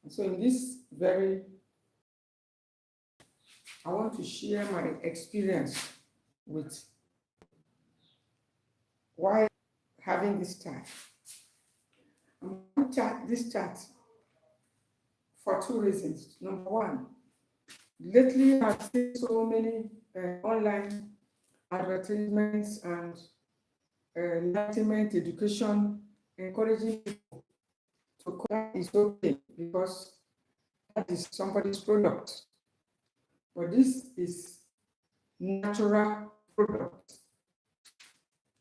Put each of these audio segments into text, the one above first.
So in this very, I want to share my experience with why having this chat. I'm going to chat this chat for two reasons. Number one, lately I've seen so many online advertisements and enlightenment education encouraging people to call that is okay because that is somebody's product. But this is natural product.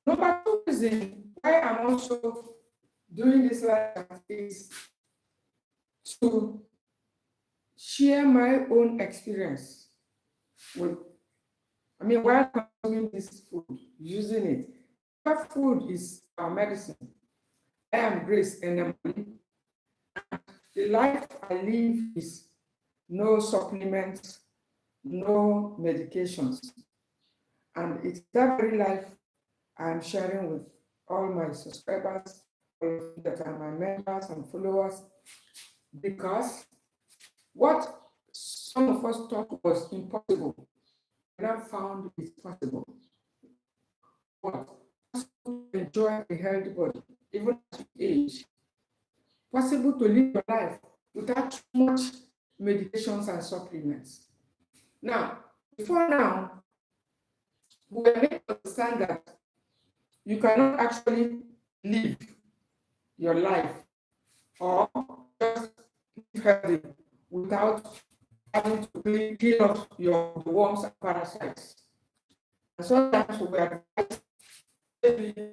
Number two reason why I'm also doing this live is to share my own experience with, while consuming this food, using it. Our food is our medicine. I am Grace Enemali. The life I live is no supplements, no medications. And it's that very life I'm sharing with all my subscribers, all of you that are my members and followers, because what some of us thought was impossible, I now found it's possible. What? Possible to enjoy a healthy body, even at your age. Possible to live your life without too much medications and supplements. Now, before now, we were made to understand that you cannot actually live your life or just live healthy without having to kill off your worms and parasites. And sometimes we advise maybe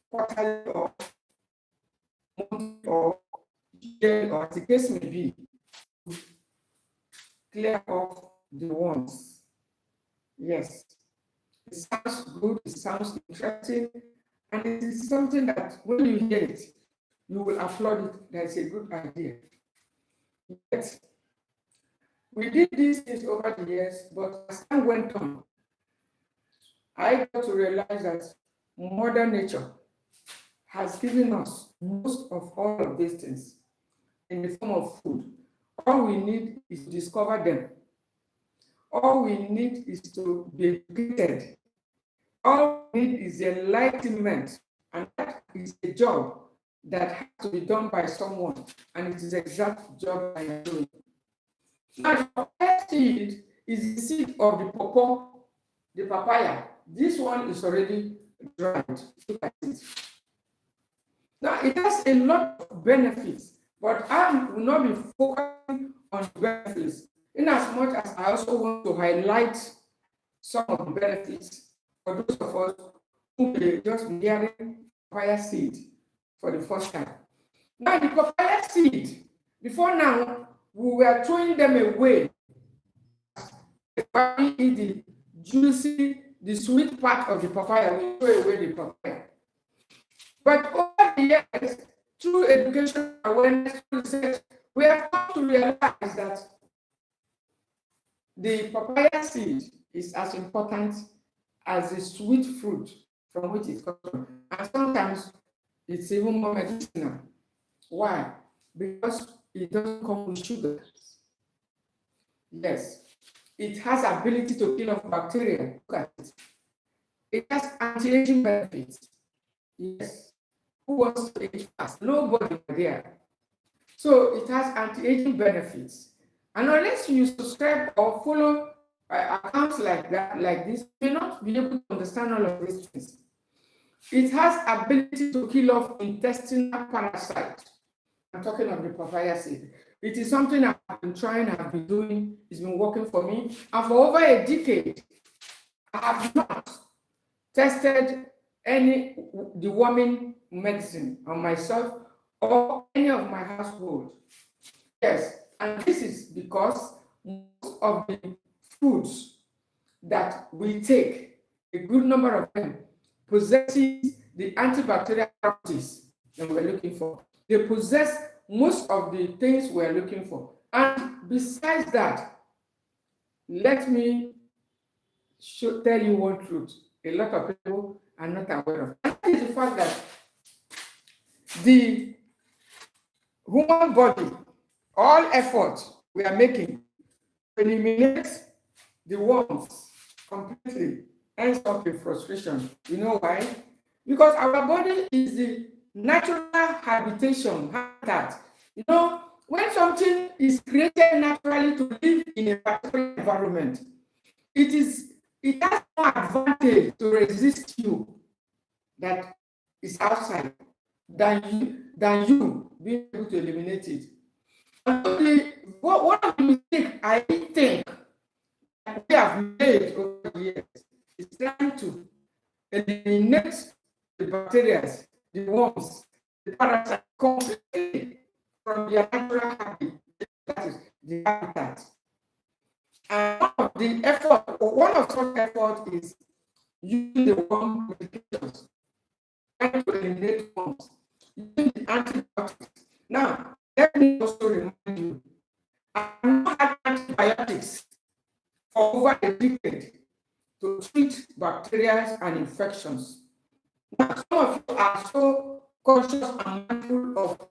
quarterly or monthly or yearly, or as the case may be, clear off the worms. Yes, it sounds good, it sounds interesting, and it is something that when you hear it, you will applaud it. That's a good idea. Yes, we did these things over the years, but as time went on, I got to realize that Mother Nature has given us most of all of these things in the form of food. All we need is to discover them. All we need is to be educated. All we need is enlightenment. And that is a job that has to be done by someone. And it is the exact job I am doing. Now, the papaya seed is the seed of the pawpaw, the papaya. This one is already dried. Look at it. Now, it has a lot of benefits, but I will not be focusing on the benefits, in as much as I also want to highlight some of the benefits for those of us who may just be hearing papaya seed for the first time. Now, the papaya seed, before now, we were throwing them away. We eat the juicy, the sweet part of the papaya, we throw away the papaya. But over the years, through education, awareness, research, we have come to realize that the papaya seed is as important as the sweet fruit from which it comes from. And sometimes it's even more medicinal. Why? Because it doesn't come with sugar. Yes. It has ability to kill off bacteria. Look at it. It has anti-aging benefits. Yes. Who wants to age fast? Nobody there. So it has anti-aging benefits. And unless you subscribe or follow accounts like that, like this, you may not be able to understand all of these things. It has ability to kill off intestinal parasites. I'm talking of the papaya seed. It is something I've been trying, I've been doing, it's been working for me. And for over a decade, I have not tested any deworming medicine on myself or any of my household. Yes, and this is because most of the foods that we take, a good number of them, possesses the antibacterial properties that we're looking for. They possess most of the things we're looking for. And besides that, let me tell you one truth a lot of people are not aware of. And that is the fact that the human body all effort we are making to eliminate the worms completely ends up in frustration. You know why? Because our body is the natural habitat. You know, when something is created naturally to live in a particular environment, it has more advantage to resist you that is outside than you being able to eliminate it. And so one of the mistakes I think that we have made over the years is trying to eliminate the bacteria, the worms, the parasites completely from their natural habit, that is the habitat. And one of such effort is using the worm medications, trying to eliminate worms, using the antibiotics. Now, let me also remind you, I've not had antibiotics for over a decade to treat bacteria and infections. Now, some of you are so conscious and mindful of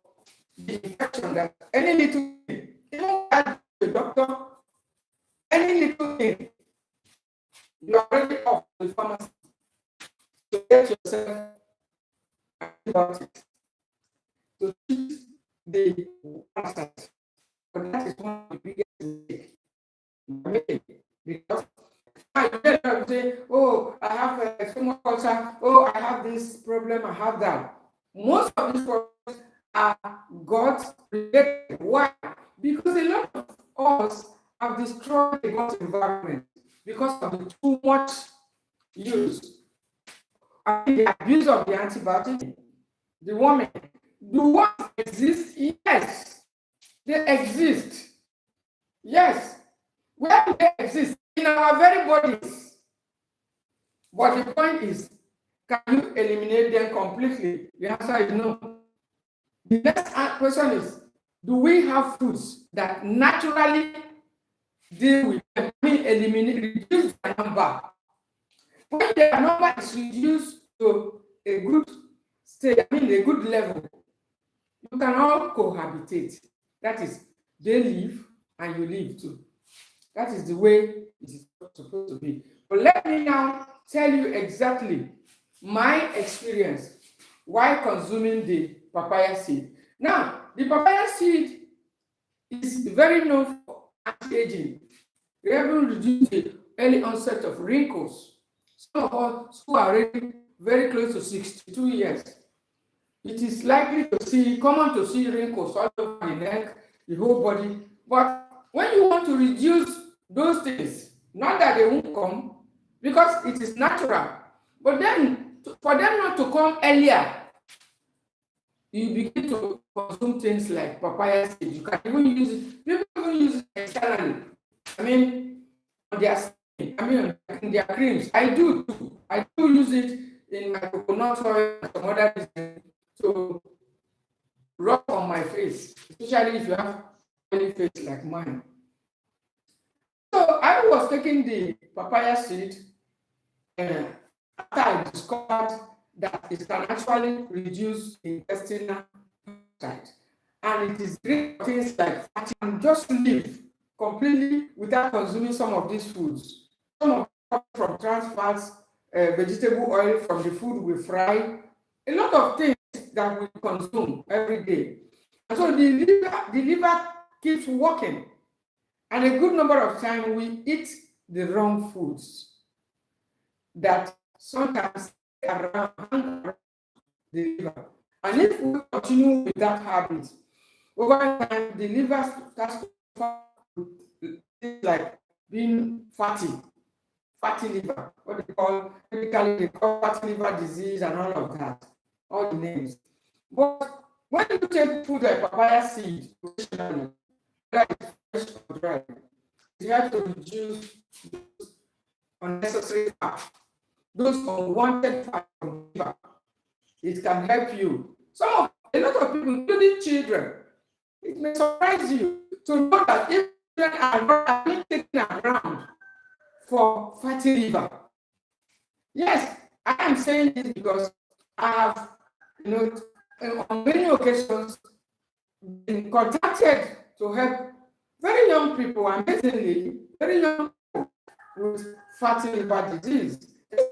the infection that any little thing, even at the doctor, any little thing, you are already off to the pharmacy to get yourself antibiotics to treat the parasite. But that is one of the biggest mistakes you are making, because you say, oh, I have a stomach ulcer, oh, I have this problem, I have that. Most of these problems are gut related. Why? Because a lot of us have destroyed the gut environment because of the too much use. I mean, the abuse of the antibiotics, the woman. Do what exist? Yes, they exist. Yes, where do they exist? In our very bodies. But the point is, can you eliminate them completely? The answer is no. The next question is, do we have foods that naturally deal with them? I mean, reduce the number. When the number is reduced to a good state, I mean a good level, you can all cohabitate. That is, they live and you live too. That is the way it is supposed to be. But let me now tell you exactly my experience while consuming the papaya seed. Now, the papaya seed is very known for anti-aging. It even reduces the early onset of wrinkles. Some of us who are already very close to 62 years, it is likely to see, common to see wrinkles all over the neck, the whole body. But when you want to reduce those things, not that they won't come, because it is natural, but then for them not to come earlier, you begin to consume things like papaya seed. You can even use it, people even use it externally. I mean, on their skin, I mean, in their creams. I do too. I do use it in my coconut oil and some other things to rub on my face, especially if you have oily face like mine. So I was taking the papaya seed, and after I discovered that it can actually reduce intestinal appetite, and it is great for things like fatty, and just live completely without consuming some of these foods. Some of them from trans fats, vegetable oil from the food we fry, a lot of things that we consume every day. And so the liver keeps working. And a good number of times we eat the wrong foods that sometimes around the liver. And if we continue with that habit, over time the liver starts to things like being fatty liver, what they call medically they call fatty liver disease and all of that, all the names. But when you take food like papaya seed, occasionally, whether it's fresh or dry, you have to reduce unnecessary fat, those unwanted fat from liver. It can help you. A lot of people, including children, it may surprise you to know that if children are being taken around for fatty liver. Yes, I am saying this because I have, on many occasions been contacted to help very young people, amazingly, very young people with fatty liver disease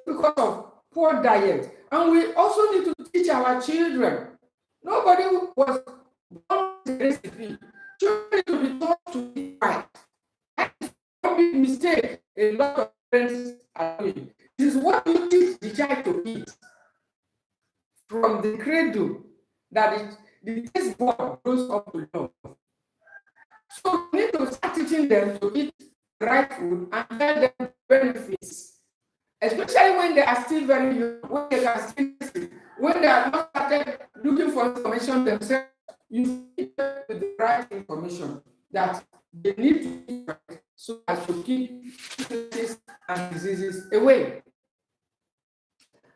because of poor diet. And we also need to teach our children. Nobody was born with a recipe. Children need to be taught to eat right. That is one big mistake a lot of parents are doing. This is what you teach the child to eat from the cradle, that the taste bud grows up to know. So we need to start teaching them to eat the right food and tell them benefits, especially when they are still very young, when they are still when they have not started looking for information themselves. You feed them with the right information that they need to eat right so as to keep sicknesses and diseases away.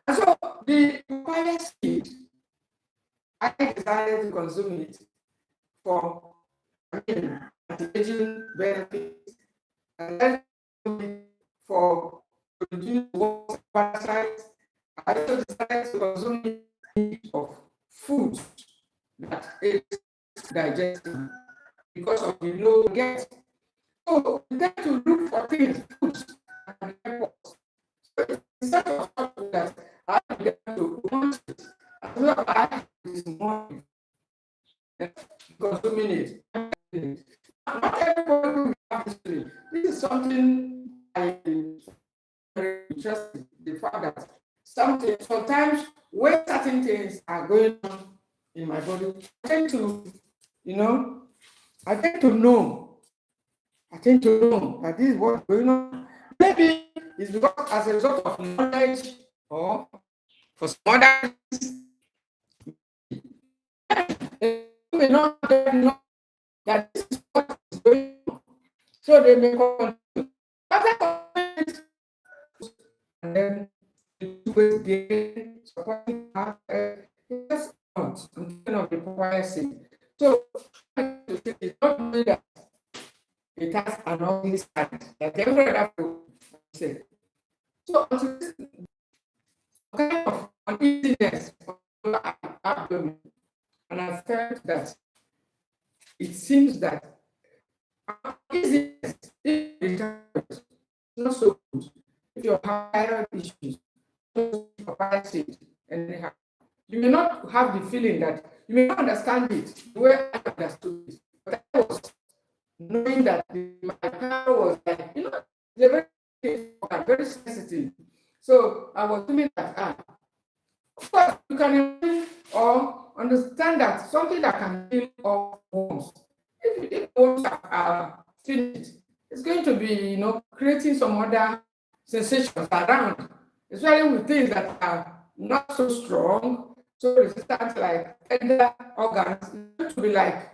And so the papaya seed, I decided to consume it for anti-aging benefits, and then for reducing water parasites. I also decided to consume it of foods that aid digestion because of the low get. So we tend to look for things, foods that can help us. So instead of something that I began to want it, as well as this morning, consuming it. Not everybody will have this feeling. This is something I am very interested in, the fact that sometimes when certain things are going on in my body, I tend to, you know, I tend to know. I tend to know that this is what's going on. Maybe it's because as a result of knowledge or for some other they may not know that this is what is going on. So they may continue. And then the weight gain, supporting heart, just out instead of the papaya seed. So it's not only that it has an ugly side that every other food say. So this kind of uneasiness on the abdomen, and I felt that it seems that uneasiness is not so good. If you have thyroid issues, papaya seed, anyhow, you may not have the feeling that you may not understand it the way I understood it, but I was knowing that my power was like, they're very sensitive. So I was doing that. Of course, you can imagine or understand that something that can heal all wounds, if wounds are finished, it's going to be, creating some other sensations around, especially with things that are not so strong, so resistant, like tender organs. It's going to be like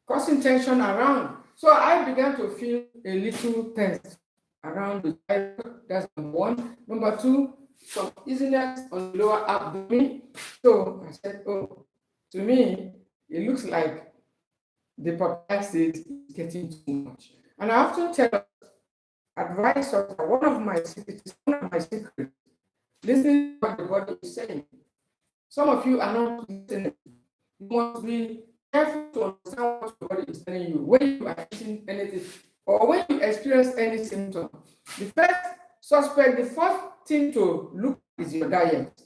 causing tension around. So I began to feel a little tense around the thyroid. That's number one. Number two, some easiness on the lower abdomen. So I said, oh, to me, it looks like the papaya seed is getting too much. And I often advise us that one of my secrets, listening to what the body is saying. Some of you are not listening. You must be careful to understand what your body is telling you when you are eating anything or when you experience any symptom. The first thing to look is your diet.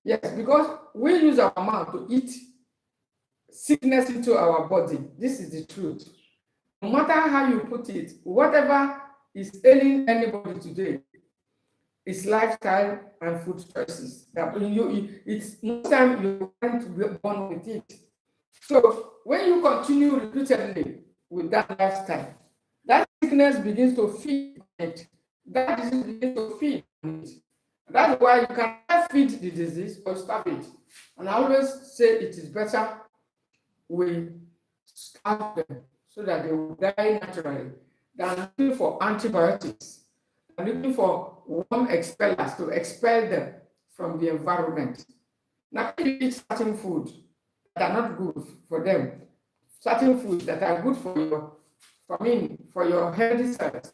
Yes, because we use our mouth to eat sickness into our body. This is the truth. No matter how you put it, whatever is ailing anybody today is lifestyle and food choices. That it's most time you're going to be born with it. So when you continue repeatedly with that lifestyle, that sickness begins to feed on it. That disease begins to feed on it. That's why you cannot feed the disease or stop it. And I always say it is better we starve them so that they will die naturally than looking for antibiotics, and looking for worm expellers to expel them from the environment. Now, if you eat certain food that are not good for them, certain foods that are good for your healthy cells,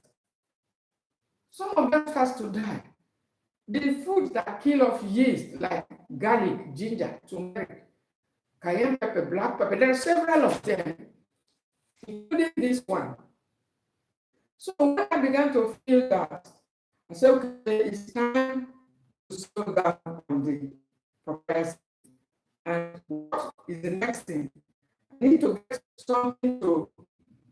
some of them start to die. The foods that kill off yeast, like garlic, ginger, turmeric, cayenne pepper, black pepper, there are several of them. including this one. So when I began to feel that, I said, okay, it's time to slow down on the progress. And what is the next thing? I need to get something to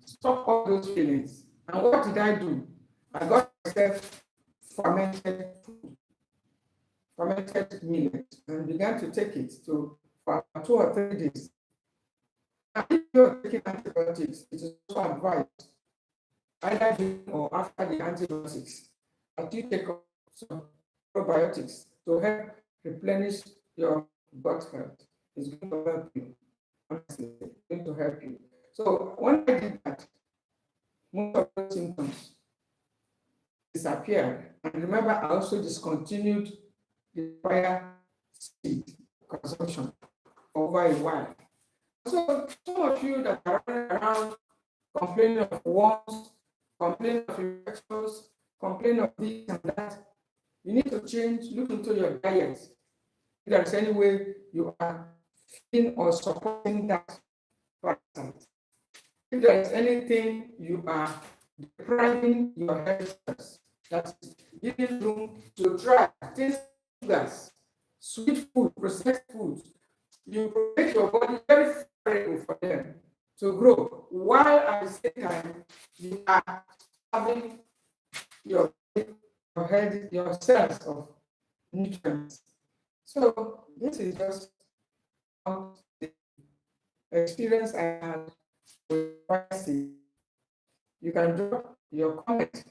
stop all those feelings. And what did I do? I got myself fermented food, fermented millet, and began to take it for 2 or 3 days. And if you're taking antibiotics, it is also advised, either during or after the antibiotics, that you take some probiotics to help replenish your gut health. It's going to help you. Honestly, it's going to help you. So when I did that, most of the symptoms disappeared. And remember, I also discontinued the prior seed consumption over a while. So some of you that are running around complaining of worms, complaining of infections, complaining of this and that, you need to change, look into your diet. If there's any way you are feeding or supporting that parasite. If there's anything you are depriving your health cells, that is giving room to try things, sugars, sweet food, processed food, you make your body very favorable for them to grow, while at the same time you are having your head, your cells of nutrients. So this is just the experience I had with privacy. You can drop your comment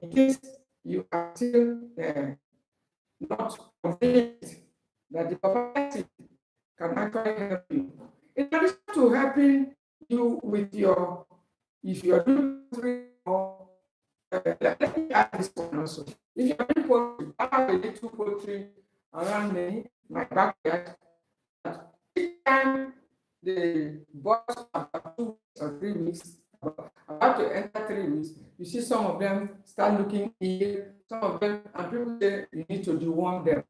in case you are still not convinced that the capacity can actually help you. In addition to helping you with your, if you're doing poultry or let me add this one also. If you're doing poultry, I have a little poultry around me, my backyard. Each time the box about 2 or 3 weeks, about to enter 3 weeks, you see some of them start looking ill, some of them, and people say you need to deworm them.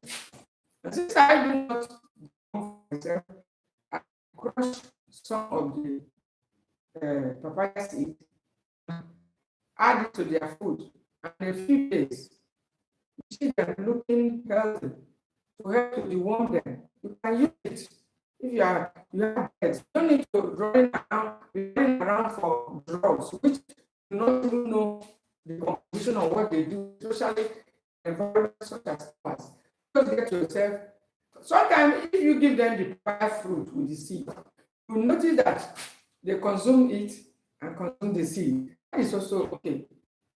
And since I do not deworm myself, I crush some of the papaya seed, add it to their food, and in a few days, you see them looking healthy. To help to deworm them, you can use it. If you have pets, you don't need to running around for drugs, which you don't even know the composition of what they do, especially environments such as ours. Just get yourself. Sometimes, if you give them the papaya fruit with the seed, you notice that they consume it and consume the seed. That is also okay.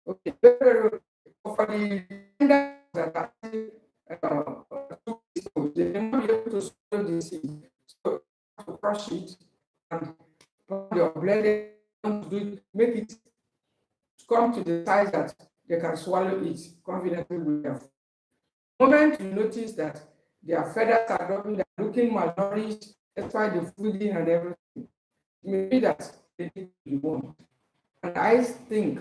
Okay, very, very okay. For the that are they may not be able to swallow the seed, so you have to crush it and put your blended to do it, make it come to the size that they can swallow it confidently with them. The moment you notice that their feathers are dropping, they're looking malnourished, despite the feeding and everything, it may be that they need to be warmed. And I think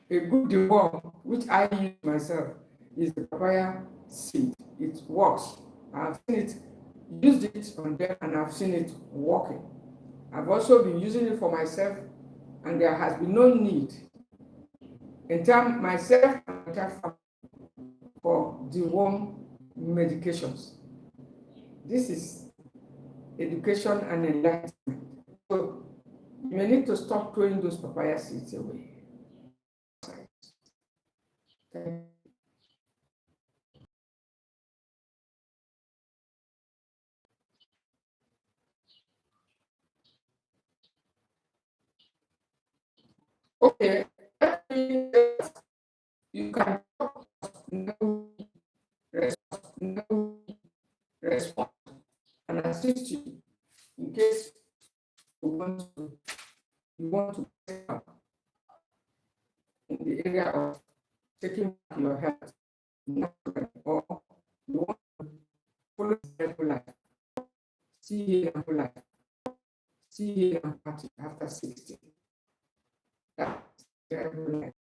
a good deworm, which I use myself, is the papaya seed. It works. I've seen it, used it on them, and I've seen it working. I've also been using it for myself, and there has been no need in terms myself and for deworm medications. This is education and enlightenment. So you may need to stop throwing those papaya seeds away. Okay, you can no respond and assist you in case you want to take up in the area of taking back your health naturally, or you want to follow the life, see a life, see a party after 60. That's the life.